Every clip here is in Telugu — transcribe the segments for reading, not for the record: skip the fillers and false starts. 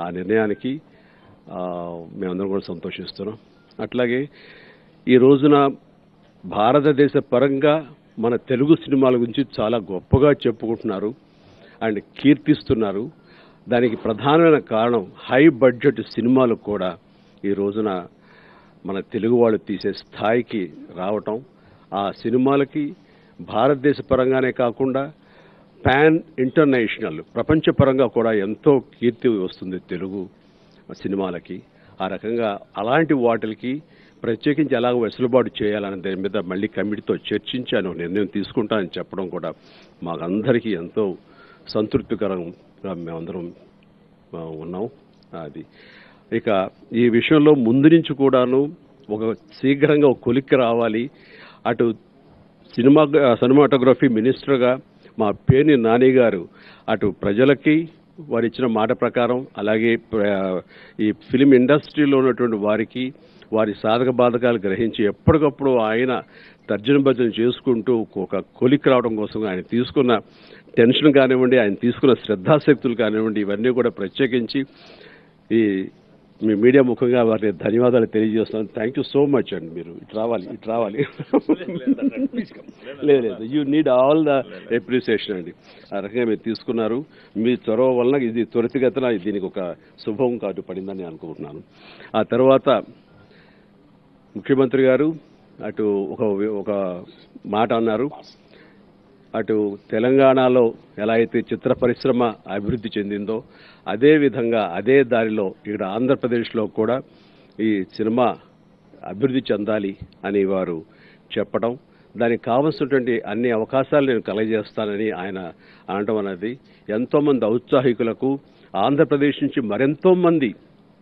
ఆ నిర్ణయానికి మేమందరం కూడా సంతోషిస్తున్నాం. అట్లాగే ఈ రోజున భారతదేశ పరంగా మన తెలుగు సినిమాల గురించి చాలా గొప్పగా చెప్పుకుంటున్నారు అండ్ కీర్తిస్తున్నారు. దానికి ప్రధానమైన కారణం హై బడ్జెట్ సినిమాలు కూడా ఈ రోజున మన తెలుగు వాళ్ళు తీసే స్థాయికి రావటం, ఆ సినిమాలకి భారతదేశ పరంగానే కాకుండా పాన్ ఇంటర్నేషనల్ ప్రపంచపరంగా కూడా ఎంతో కీర్తి వస్తుంది తెలుగు సినిమాలకి. ఆ రకంగా అలాంటి వాటికి ప్రత్యేకించి ఎలాగ వెసులుబాటు చేయాలనే దాని మీద మళ్ళీ కమిటీతో చర్చించాను, నిర్ణయం తీసుకుంటానని చెప్పడం కూడా మాకందరికీ ఎంతో సంతృప్తికరంగా మేమందరం ఉన్నాం. అది ఇక ఈ విషయంలో ముందు నుంచి కూడాను ఒక శీఘ్రంగా ఒక కొలిక్కి రావాలి. అటు సినిమాటోగ్రఫీ మినిస్టర్గా మా పేర్ని నాని గారు అటు ప్రజలకి వారు ఇచ్చిన మాట ప్రకారం, అలాగే ఈ ఫిలిం ఇండస్ట్రీలో ఉన్నటువంటి వారికి వారి సాధక బాధకాలు గ్రహించి ఎప్పటికప్పుడు ఆయన తర్జన భర్జన చేసుకుంటూ ఒక కొలిక్కి రావడం కోసం ఆయన తీసుకున్న టెన్షన్ కానివ్వండి, ఆయన తీసుకున్న శ్రద్ధాశక్తులు కానివ్వండి, ఇవన్నీ కూడా ప్రత్యేకించి ఈ మీ మీడియా ముఖంగా వారికి ధన్యవాదాలు తెలియజేస్తున్నాను. థ్యాంక్ యూ సో మచ్ అండి. మీరు ఇటు రావాలి లేదు, you need all the appreciation అండి. ఆ రకంగా మీరు తీసుకున్నారు. మీ చొరవ వలన ఇది త్వరితగతిన దీనికి ఒక శుభం కాటు పడిందని అనుకుంటున్నాను. ఆ తర్వాత ముఖ్యమంత్రి గారు అటు ఒక మాట అన్నారు. అటు తెలంగాణలో ఎలా అయితే చిత్ర పరిశ్రమ అభివృద్ధి చెందిందో అదే విధంగా అదే దారిలో ఇక్కడ ఆంధ్రప్రదేశ్లో కూడా ఈ సినిమా అభివృద్ధి చెందాలి అని వారు చెప్పడం, దానికి కావలసినటువంటి అన్ని అవకాశాలు నేను కలగజేస్తానని ఆయన అనడం అనేది ఎంతోమంది ఔత్సాహికులకు ఆంధ్రప్రదేశ్ నుంచి మరెంతో మంది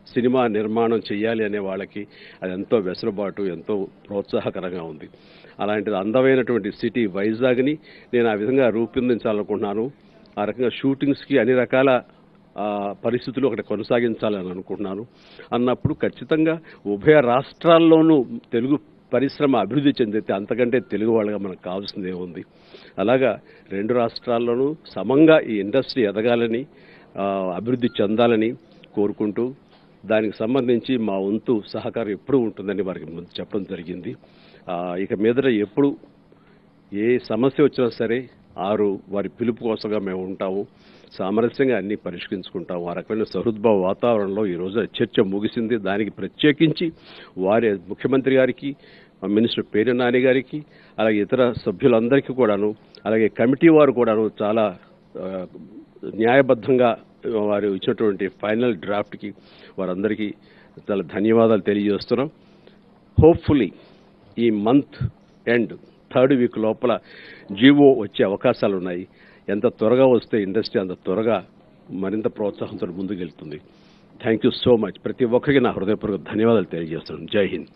సినిమా నిర్మాణం చేయాలి అనే వాళ్ళకి అది ఎంతో వెసులుబాటు, ఎంతో ప్రోత్సాహకరంగా ఉంది. అలాంటిది అందమైనటువంటి సిటీ వైజాగ్ని నేను ఆ విధంగా రూపొందించాలనుకుంటున్నాను. ఆ రకంగా షూటింగ్స్కి అన్ని రకాల పరిస్థితులు అక్కడ కొనసాగించాలని అనుకుంటున్నాను. అన్నప్పుడు ఖచ్చితంగా ఉభయ రాష్ట్రాల్లోనూ తెలుగు పరిశ్రమ అభివృద్ధి చెందితే అంతకంటే తెలుగు వాళ్ళగా మనకు కావాల్సింది ఏముంది. అలాగా రెండు రాష్ట్రాల్లోనూ సమంగా ఈ ఇండస్ట్రీ ఎదగాలని, అభివృద్ధి చెందాలని కోరుకుంటూ దానికి సంబంధించి మా వంతు సహకారం ఎప్పుడూ ఉంటుందని వారికి ముందు చెప్పడం జరిగింది. ఇక మీదట ఎప్పుడు ఏ సమస్య వచ్చినా సరే వారి పిలుపు కోసంగా మేము ఉంటాము. సామరస్యంగా అన్ని పరిష్కరించుకుంటాము. ఆ రకమైన సహృద్భావ వాతావరణంలో ఈ రోజు చర్చ ముగిసింది. దానికి ప్రత్యేకించి వారి ముఖ్యమంత్రి గారికి, మినిస్టర్ పేర్ని నాని గారికి, అలాగే ఇతర సభ్యులందరికీ కూడాను, అలాగే కమిటీ వారు కూడాను చాలా న్యాయబద్ధంగా వారు ఇచ్చినటువంటి ఫైనల్ డ్రాఫ్ట్కి వారందరికీ చాలా ధన్యవాదాలు తెలియజేస్తున్నాం. హోప్ఫుల్లీ ఈ మంత్ ఎండ్ 3rd వీక్ లోపల జీవో వచ్చే అవకాశాలు ఉన్నాయి. ఎంత త్వరగా వస్తే ఇండస్ట్రీ అంత త్వరగా మరింత ప్రోత్సాహంతో ముందుకెళ్తుంది. Thank you so much. ప్రతి ఒక్కరికి నా హృదయపూర్వక ధన్యవాదాలు తెలియజేస్తున్నాను. జై హింద్.